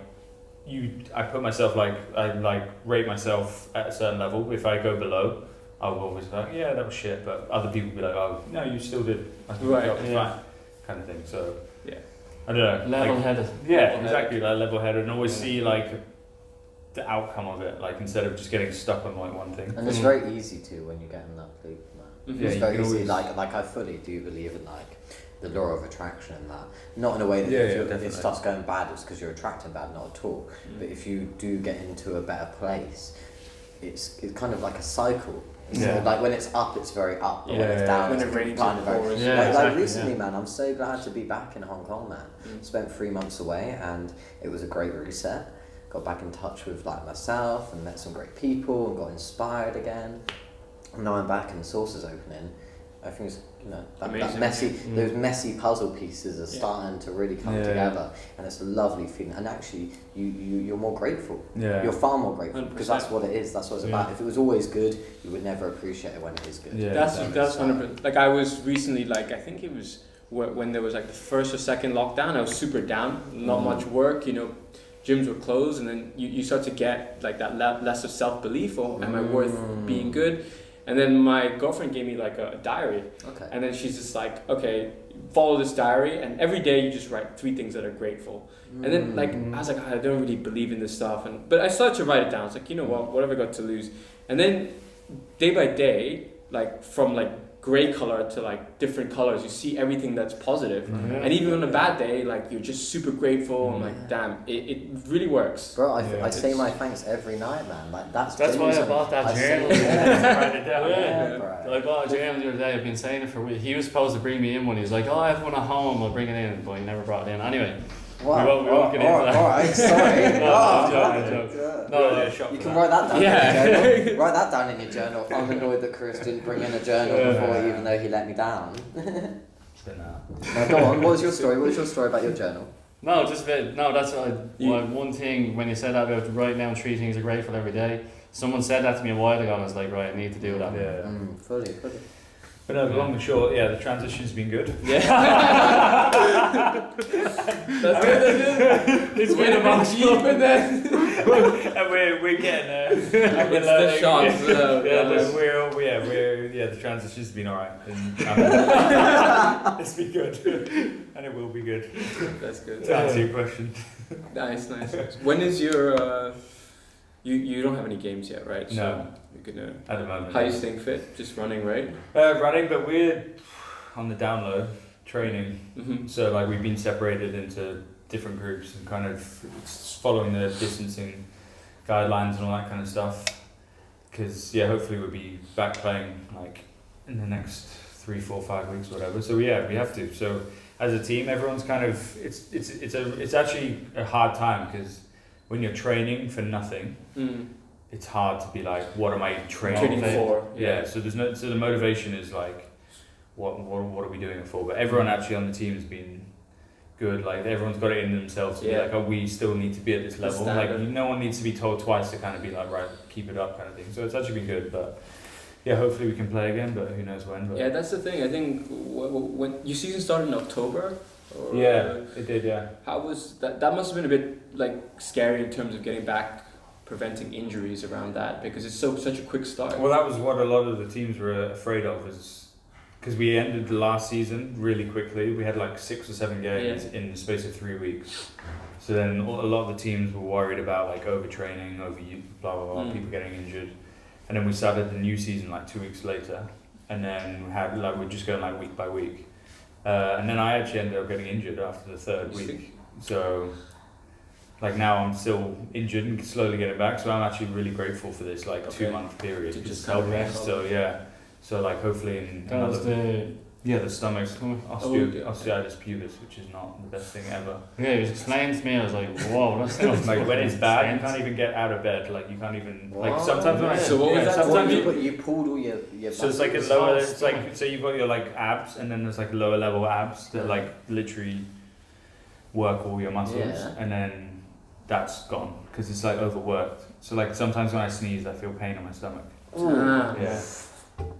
I put myself I rate myself at a certain level. If I go below, I'll always be like, yeah, that was shit. But other people will be like, oh no, you still did. I think Right. that was fine, kind of thing. So Yeah. I don't know. Level-headed. Yeah, Level-headed. exactly. Like level-headed, and always Yeah. see like the outcome of it. Like instead of just getting stuck on like one thing. And it's very easy to when you get in that loop, man. Mhm. Yeah, It's you very can easy. always- Like I fully do believe in like the law of attraction and that. Not in a way that Yeah, if yeah, it definitely. starts going bad, it's because you're attracting bad, not at all. But if you do get into a better place, it's kind of like a cycle. So Yeah. like when it's up, it's very up, but when Yeah, it's down, When it's it rains, kind it of very. pours. Yeah, like exactly, recently, yeah. man, I'm so glad to be back in Hong Kong, man. Spent 3 months away, and it was a great reset. Got back in touch with like myself and met some great people and got inspired again. And now I'm back and the Source is opening. I think it's, that Amazing. messy, those messy puzzle pieces are Yeah. starting to really come Yeah. together, and it's a lovely feeling. And actually, you're more grateful. Yeah. You're far more grateful 100%. because that's what it is. That's what it's Yeah. about. If it was always good, you would never appreciate it when it is good. Yeah. That's that makes 100%. Like I was recently, like I think it was when there was like the first or second lockdown. I was super down, not much work. Gyms were closed, and then you start to get like that less of self belief. Or am I worth being good? And then my girlfriend gave me like a diary, Okay. and then she's just like, okay, follow this diary, and every day you just write 3 things that are grateful. And then like I was like, I don't really believe in this stuff, but I started to write it down. It's like, what have I got to lose? And then day by day, like from like gray color to like different colors, you see everything that's positive. Yeah. And even on a bad day, like you're just super grateful. I'm like, damn, it really works. Bro, Yeah. I say my thanks every night, man. Like that's That's why I genuine. bought that I say- journal. Yeah. Write it down. Yeah. bro. I bought a journal the other day. I've been saying it for weeks. He was supposed to bring me in one. He was like, "Oh, I have one at home. I'll bring it in," but he never brought it in. Anyway, Wow. we won't get into that. Alright, sorry. No, Oh, I'm joking, yeah. No, Yeah, shop You for can that. write that down Yeah. in your journal. Write that down in your journal. I'm annoyed that Chris didn't bring in a journal Yeah. before, even though he let me down. But no. Now go on, what was your story? What was your story about your journal? No, just a bit. No, that's one thing. When you said that about writing down 3 things you're grateful every day, someone said that to me a while ago, and I was like, right, I need to do that. Yeah. Fully. But no, long and short, yeah, the transition's been good. Yeah. That's good. It's Way been to about be cheap and then And we're getting there. it's the shots. The transition's been alright. It's been good. And it will be good. That's good. To answer your question. Nice. When is your you don't have any games yet, right? So No. you're gonna. At the moment. How are you staying fit? Just running, right? Running, but we're on the down low, training. Mm-hmm. So like we've been separated into different groups and kind of following the distancing guidelines and all that kind of stuff. Because hopefully we'll be back playing like in the next 3, 4, 5 weeks, whatever. So we have to. So as a team, everyone's kind of it's actually a hard time because when you're training for nothing, it's hard to be like, what am I training for? Yeah. So the motivation is like, what are we doing it for? But everyone actually on the team has been good. Like everyone's got it in themselves to be like, oh, we still need to be at this level. Like no one needs to be told twice to kind of be like, right, keep it up kind of thing. So it's actually been good, but yeah, hopefully we can play again, but who knows when. But Yeah, that's the thing. I think when your season started in October. Or, yeah, it did. Yeah. How was that? That must have been a bit like scary in terms of getting back, preventing injuries around that because it's such a quick start. Well, that was what a lot of the teams were afraid of, is because we ended the last season really quickly. We had like 6 or 7 games in the space of 3 weeks. So then a lot of the teams were worried about like overtraining, blah blah blah, people getting injured. And then we started the new season like 2 weeks later, and then we're just going like week by week. And then I actually ended up getting injured after the 3rd week. So like now I'm still injured and slowly getting back. So I'm actually really grateful for this like 2-month period To to just just help kind of rest. rest. So yeah. So like hopefully in That was the stomach yeah. osteitis pubis, which is not the best thing ever. Yeah, he was explaining to me. I was like, whoa, that's not Like when it's bad, you intense. can't even get out of bed. Like you can't even like Wow. sometimes when I So what was that? sometimes you pulled all your so it's like a muscles. lower. It's like so you've got your like abs, and then there's like lower level abs that like literally work all your muscles, Yeah. and then that's gone because it's like overworked. So like sometimes when I sneeze, I feel pain on my stomach. Yeah.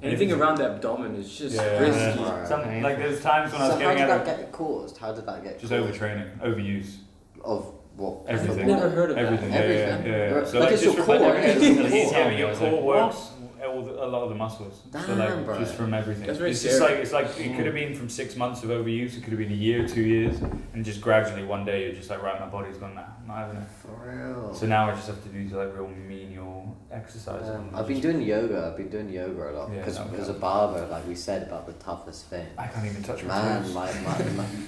Anything around the abdomen is just Yeah. risky. Some, like there's times when I was So how getting did out that get caused? How did that get just caused? overtraining, overuse. Of what? Everything. Never heard of Everything. that. Yeah. So Like like it's just your from core, like, it's your yeah, core. your core works a lot of the muscles. So Damn, like bro. just from everything. That's very It's just serious. like it could have been from 6 months of overuse. It could have been a year, 2 years, and just gradually one day you're just like, right, my body's gone now. I'm not having it. For real. So now I just have to do like real menial exercises. and I've been just- doing yoga. I've been doing yoga a lot Yeah, because okay. as a barber, like we said about the toughest thing. I can't even touch my Man, toes. my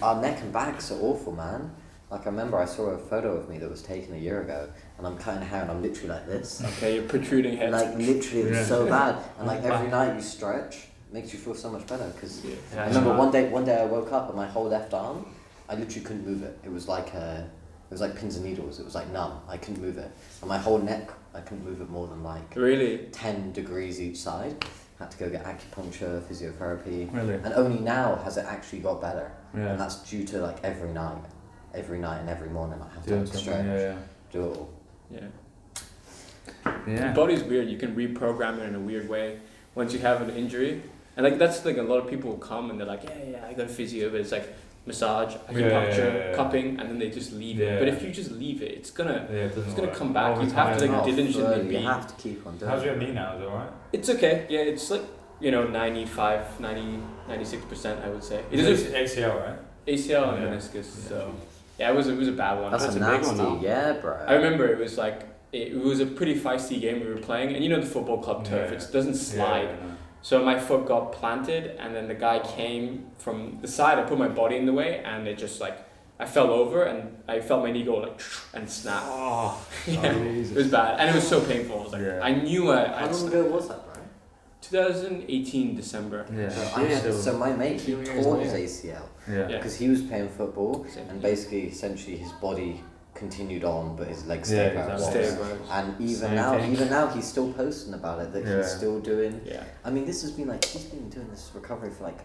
our neck and backs are awful, man. Like I remember I saw a photo of me that was taken a year ago, and I'm cutting hair and I'm literally like this. Okay, you're protruding head. Like literally, it was Yeah. so bad. And like every night you stretch, makes you feel so much better. Because Yeah, I remember one day I woke up and my whole left arm, I literally couldn't move it. It was like pins and needles. It was like numb. I couldn't move it. And my whole neck, I couldn't move it more than like Really? 10 degrees each side. Had to go get acupuncture, physiotherapy, Really? and only now has it actually got better. Yeah. And that's due to like every night and every morning I have Doing to something. stretch, Yeah. do it all. Yeah. Yeah. The body's weird. You can reprogram it in a weird way once you have an injury. And like that's like a lot of people will come and they're like, yeah, I got physio, but it's like massage, acupuncture, cupping, and then they just leave it. But if you just leave it, it's gonna Yeah, it doesn't it's gonna work. come back. Over You have to time. like diligently You be. have to keep on doing How's your it. knee now? Is it alright? It's okay. Yeah, it's like 95, 90, 96%, I would say. It is ACL, right? ACL and Yeah. meniscus. Yeah. So yeah, it was a bad one. That's That's a a big nasty, one, though. yeah, bro. I remember it was like it was a pretty feisty game we were playing, and you know the football club turf, Yeah. it doesn't slide. Yeah. So my foot got planted, and then the guy came from the side. I put my body in the way, and it just like I fell over, and I felt my knee go like and snap. Oh, Yeah, it was bad, and it was so painful. I was like, Yeah. I knew I. How long ago was that, bro? 2018 December. Yeah. So my mate, he 2 years tore his later. ACL Yeah. Yeah. because he was playing football, Same. and basically, essentially, his body continued on, but his legs Yeah, stayed where it was. exactly. Stay. And Same even thing. now, he's still posting about it. That Yeah. he's still doing. Yeah. I mean, this has been like he's been doing this recovery for like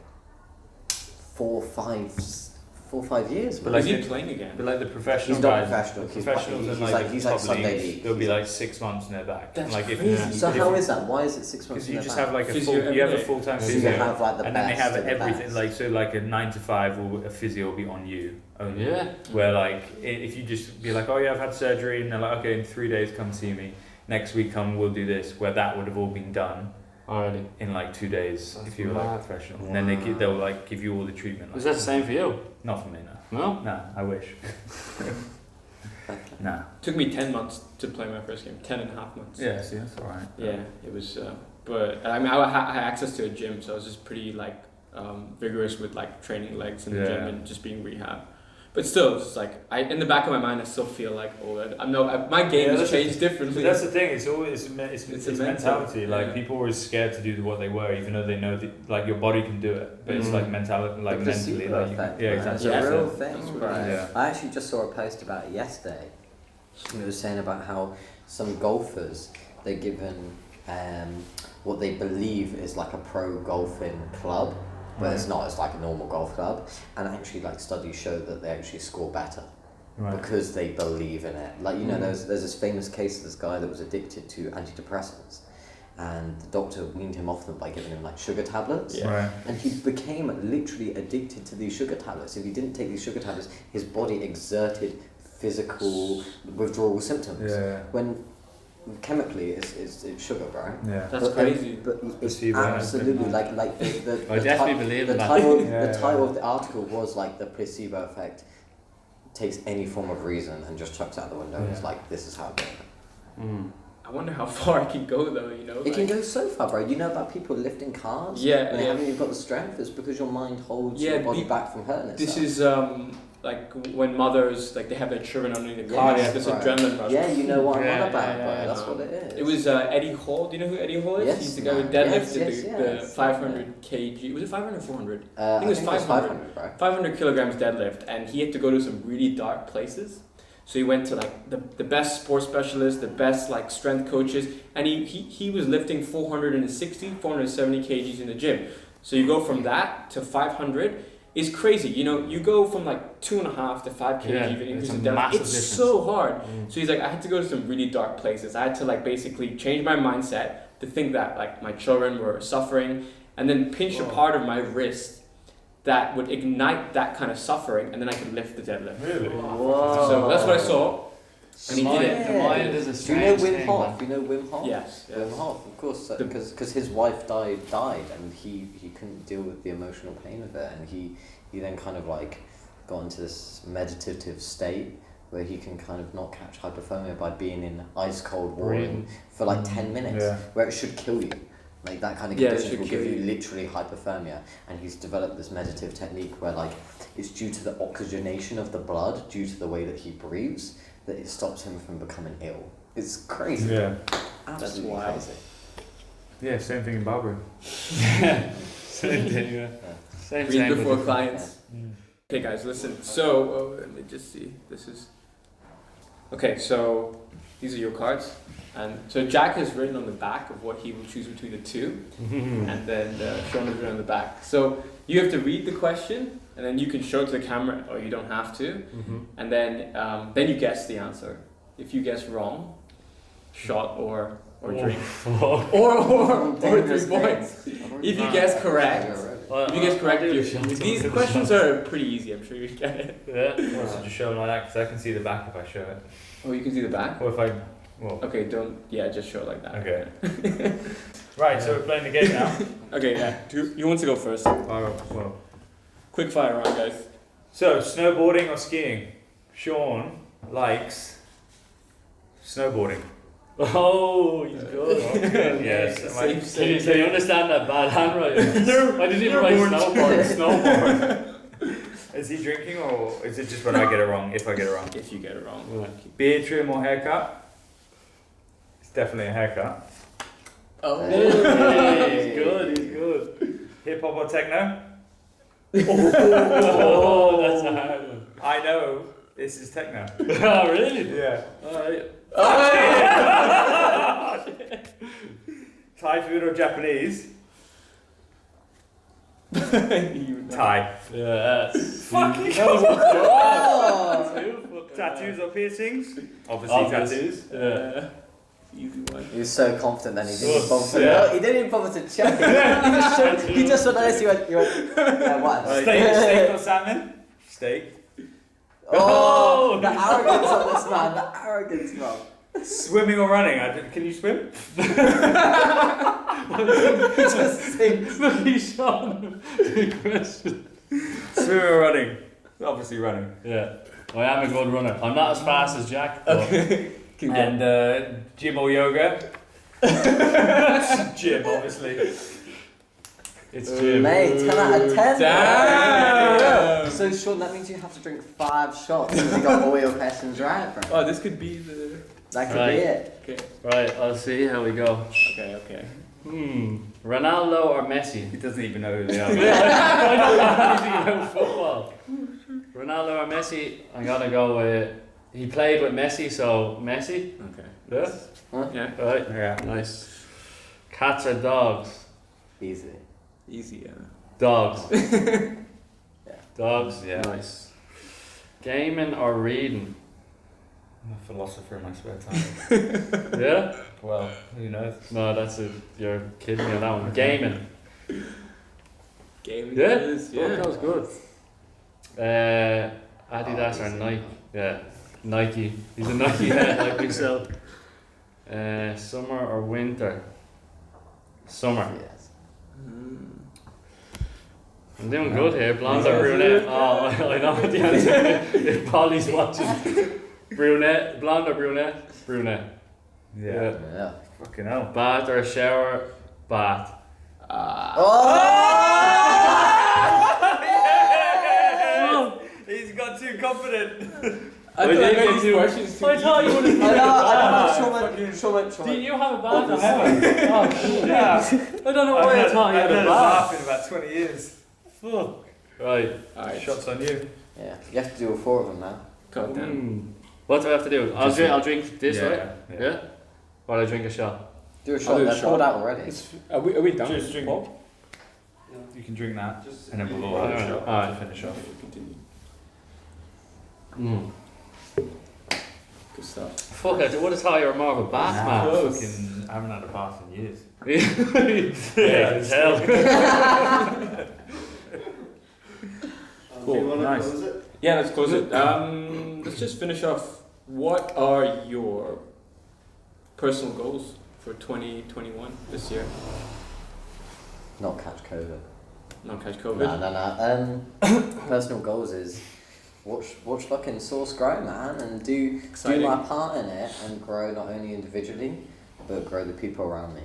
4 or 5 years. But man. Is like he the- playing again? But like the professional He's not guys, professional. the He's professionals he's in like, like the he's top like Sunday leagues, league. they'll be He's like 6 months in their back. That's And like if crazy. you, So if how you- is that? Why is it 6 months? Because you in just the have like a Physio full, you have a every day. full-time so you physio, have like the and then they best have of the everything best. like so like a 9 to 5 or a physio will be on you only. yeah. Where like if you just be like, oh yeah, I've had surgery, and they're like, okay, in 3 days come see me. Next week come, we'll do this. Where that would have all been done Alrighty. in like 2 days That's if you were like mad. professional. And then they'll like give you all the treatment. Was like, that the same for you? Not for me, no. No? No, I wish. No. Took me 10 months to play my first game. 10 and a half months. Yeah, see, that's alright. Yeah, it was. But I mean, I had access to a gym, so I was just pretty like vigorous with like training legs in the gym Yeah. and just being rehab. But still, it's like in the back of my mind, I still feel like I'm my game Yeah, has that's changed differently. But that's the thing. It's always it's It's a mentality. mental, Like yeah. people are always scared to do what they were, even though they know that like your body can do it. But it's Mhm. like mentality, like The mentally, placebo like effect, yeah, man. exactly. It's a Yeah. real That's thing, what bro. it is. Yeah. I actually just saw a post about it yesterday. It was saying about how some golfers they're given what they believe is like a pro golfing club, but it's not. It's like a normal golf club, and actually, like studies show that they actually score better Right. because they believe in it. Like there's this famous case of this guy that was addicted to antidepressants, and the doctor weaned him off them by giving him like sugar tablets. Yeah. Right. And he became literally addicted to these sugar tablets. If he didn't take these sugar tablets, his body exerted physical withdrawal symptoms. Yeah. When chemically it's sugar, bro. Yeah. That's crazy. But it's Placebo absolutely effect. like the I definitely believe the in that. title Yeah, the yeah. title of the article was like the placebo effect takes any form of reason and just chucks it out the window. It's Yeah. like this is how it goes. Mm. I wonder how far I can go though. You know. It can go so far, bro. You know about people lifting cars? Yeah, When they yeah. haven't even got the strength, it's because your mind holds Yeah, your body the- back from hurting itself. This is like when mothers like they have their children underneath the car. Yes, Yeah, this right. adrenaline rush. Yeah, you know what I'm Yeah, on about, yeah, bro. yeah, That's yeah. what it is. It was Eddie Hall. Do you know who Eddie Hall is? Yes, He's the guy who man. deadlifted Yes, the yes. 500 kg. Was it 500 or 400? I think it was 500. 500, bro. 500 kilograms deadlift, and he had to go to some really dark places. So he went to like the best sports specialists, the best like strength coaches, and he was lifting 460, 470 kgs in the gym. So you go from that to 500. is crazy. You know, you go from like 2.5 to 5 kg Yeah, increase it's a in depth. massive It's difference. so hard. Mm. So he's like, I had to go to some really dark places. I had to like basically change my mindset to think that like my children were suffering, and then pinch a part of my wrist that would ignite that kind of suffering, and then I could lift the deadlift. Really? Whoa. So that's what I saw. And he did it. The mind is a Do you know strange Wim thing, Hof? man. You know Wim Hof? Yes. Wim Hof, of course, because his wife died, and he couldn't deal with the emotional pain of it, and he then kind of like got into this meditative state where he can kind of not catch hypothermia by being in ice cold water for like 10 minutes, where it should kill you. Like that kind of condition will give you literally hypothermia, and he's developed this meditative technique where like it's due to the oxygenation of the blood, due to the way that he breathes, that it stops him from becoming ill. It's crazy. Yeah. Absolutely wild. crazy. Yeah, same thing in barbering. Same thing, yeah. Same Read thing. before but- clients. Mm. Okay, guys, listen. So let me just see. This is okay. So these are your cards, and so Jack has written on the back of what he will choose between the two, and then Sean has written on the back. So you have to read the question, and then you can show it to the camera, or you don't have to, and then you guess the answer. If you guess wrong, shot or drink, or 3 points. If you guess correct. If you guess correct, these questions are pretty easy. I'm sure you get it. Yeah. So just show it like that because I can see the back if I show it. Oh, you can see the back. Or if I, well. Okay, don't. Yeah, just show it like that. Okay. Right, so we're playing the game now. Okay, yeah. You want to go first? Well. Quick fire round, guys. So snowboarding or skiing? Sean likes snowboarding. Oh, he's good. Yes. Can you understand that bad handwriting? No. I didn't even write snowboard. Is he drinking or is it just when I get it wrong? If I get it wrong. If you get it wrong. Beard trim or haircut? It's definitely a haircut. Oh. He's good. He's good. Hip hop or techno? Oh, that's a hard one. I know this is techno. Oh, really? Yeah. Alright. Thai food or Japanese? Thai. Yeah. Fucking Oh. Tattoos or piercings? Obviously Obvious. tattoos. Yeah. Easy one. He was so confident then he didn't Oh, bother. yeah. No, he didn't even bother to check. He just went like this. He went yeah, what? Steak or salmon? Steak. Oh, the arrogance of this man. The arrogance, bro. Swimming or running? Can you swim? He just thinks. Look, he's Sean. Good question. Swimming or running? Obviously running. Yeah. I am a good runner. I'm not as fast as Jack. But And gym or yoga? Gym, obviously. it's Jim. Mate, 10 out of 10. Damn. So Sean, that means you have to drink 5 shots because you got all your questions right, bro. Oh, this could be the. That could Right. be it. Okay. Right, I'll see how we go. Okay. Ronaldo or Messi? He doesn't even know who they are. I don't know anything about football. Ronaldo or Messi? I gotta go with. He played with Messi, so Messi. Okay. Yeah. Yeah. Right. Yeah. Nice. Cats or dogs? Easy. Easy. Yeah. Dogs. Yeah. Dogs. Yeah. Nice. Gaming or reading? I'm a philosopher in my spare time. Yeah. Well, who knows? No, that's it. You're kidding me on that one. Gaming. Gaming. Yeah. Is, Yeah. That was good. Adidas or Nike? Yeah. Nike. He's a Nike head like myself. Summer or winter? Summer. Yes. I'm doing good here. Blonde or brunette? Oh, I know what the answer is. If Polly's watching. Brunette. Blonde or brunette? Brunette. Yeah. Yeah. Fucking hell. Bath or shower? Bath. He's got too confident. I thought I made these questions too I thought you would have. I know. Sean Did you have a bath? Obviously. Oh, shit. Yeah. I don't know why I thought you had a bath. in about 20 years. Fuck. Right. Alright. Shots on you. Yeah. You have to do all 4 of them now. God damn. What do I have to do? I'll drink this, right? Yeah? Or I drink a shot? Do a I'll shot. do a They're shot. poured out already. Are we done? Just with drink Paul? You can drink that, Just and then we'll all have a shot Alright. to finish off. Continue. Mm. Good stuff. Fuck, I would have thought you were more of a bath Nah, man. fucking, I haven't had a bath in years. Yeah, I can tell. Cool. Do you want to Nice. close it? Yeah, let's close it. Let's just finish off. What are your personal goals for 2021 this year? Not catch COVID. Not catch COVID. No. Personal goals is watch fucking Source grow, man, and do Exciting. my part in it and grow not only individually, but grow the people around me,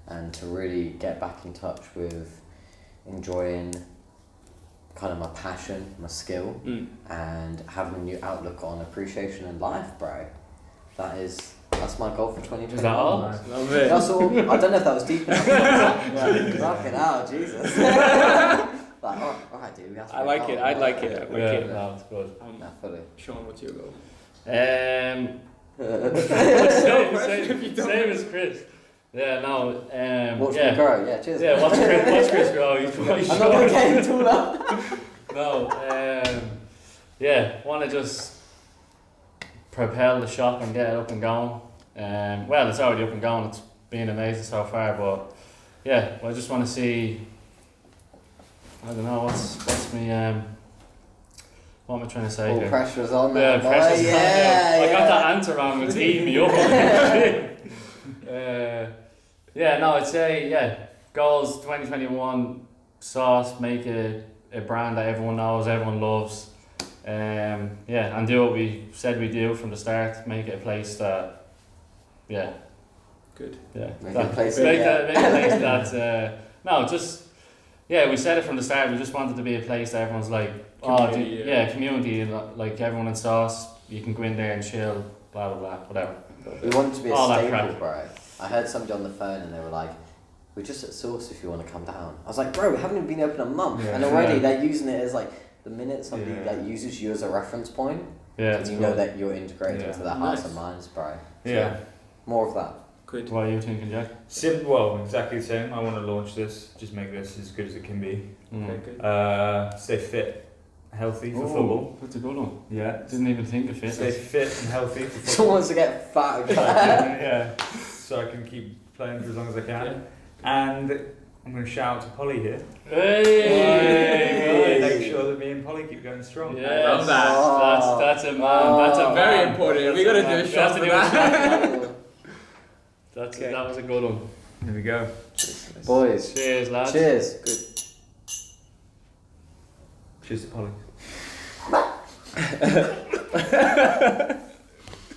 and to really get back in touch with enjoying kind of my passion, my skill, and having a new outlook on appreciation in life, bro. That's my goal for 2021. Is that all? Nice. Love it. That's all. I don't know if that was deep enough. Fucking hell, Jesus. Like, alright, dude. We have to I make like goal, it. I'd like right? it. Yeah, Okay. no, it's good. Nah, fully. Sean, what's your goal? Same as Chris. Yeah, no. Watch yeah. me grow. Yeah, cheers. Yeah, watch Chris grow. He's I'm not gonna get into that. No, yeah, want to just propel the shop and get it up and going. Well, it's already up and going. It's been amazing so far, but yeah, I just want to see. I don't know what's me. What am I trying to say All here? pressure's on Yeah, now, boy. pressure's on. Yeah, I got that answer wrong. It's eating me up. Yeah, no, I'd say goals 2021. Sauce, make it a brand that everyone knows, everyone loves. And do what we said we do from the start. Make it a place that, Good. Make it a place make that- a place that. No, just we said it from the start. We just wanted to be a place that everyone's like, Community, community. Like everyone in Sauce, you can go in there and chill, blah blah blah, whatever. We want it to be a All that staple, crap. bro. I heard somebody on the phone and they were like, "We're just at Source if you want to come down." I was like, "Bro, we haven't even been open a month, Yeah. and already Yeah. they're using it as like the minute somebody Yeah. like uses you as a reference point, Yeah, and you know that you're integrated Yeah. into their hearts Nice. and minds, bro. So, Yeah. more of that. Good. What are you thinking, Jack? Well, exactly the same. I want to launch this, just make this as good as it can be. Okay, good. Stay fit, healthy for Ooh, football. That's a good one. Yeah. Didn't even think of Stay fitness. fit and healthy for Someone football. wants to get fat again. Yeah. So I can keep playing for as long as I can. And I'm going to shout out to Polly here. Hey! Make sure that me and Polly keep going strong. Yes, I love that. Oh. That's a man. That's a Very man. important. We gotta do a We shot have to for do that. That was a good one. Here we go. Boys, Cheers, lads. cheers. Good. Cheers to Polly.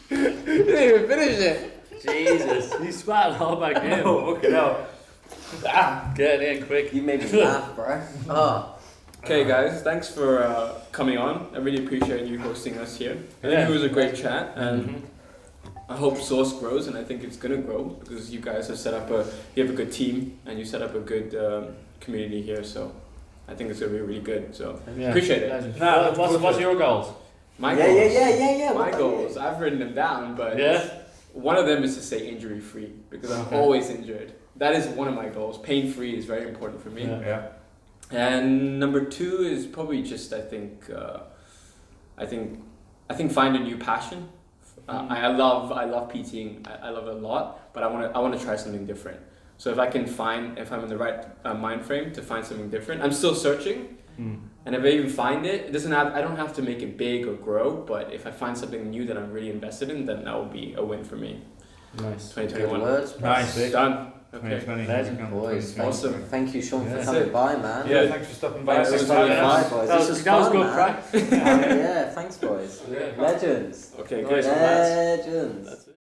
You didn't even finish it. Jesus, you spat all back in. Oh, fucking hell. Get in quick. You made me laugh, bro. Oh. Okay, guys, thanks for coming on. I really appreciate you hosting us here. I think it was a great chat, and I hope Source grows, and I think it's gonna grow because you guys have set up you have a good team, and you set up a good community here. So I think it's gonna be really good. So Yeah. appreciate it. Legend. Nah, What's your goals? My Yeah, goals. yeah. My What about goals. you? I've written them down, but Yeah. one of them is to stay injury free because I'm Okay. always injured. That is one of my goals. Pain free is very important for me. Yeah. Yeah. And number two is probably just I think find a new passion. I love PTing. I love it a lot, but I want to try something different. So if I'm in the right mind frame to find something different, I'm still searching. And if I even find it, I don't have to make it big or grow. But if I find something new that I'm really invested in, then that will be a win for me. Nice. Good 2021. words, bro. Nice. Done. Okay. 2020. Legend, Boys, Awesome. thank you, Sean, for Yeah. coming by, man. Yeah, thanks for stopping by. Thanks Thanks for for having stopping us. Bye, boys. That This was, was that was fun, good man. crack. Yeah, thanks, boys. Yeah. Legends. Okay, good. Congrats. Legends.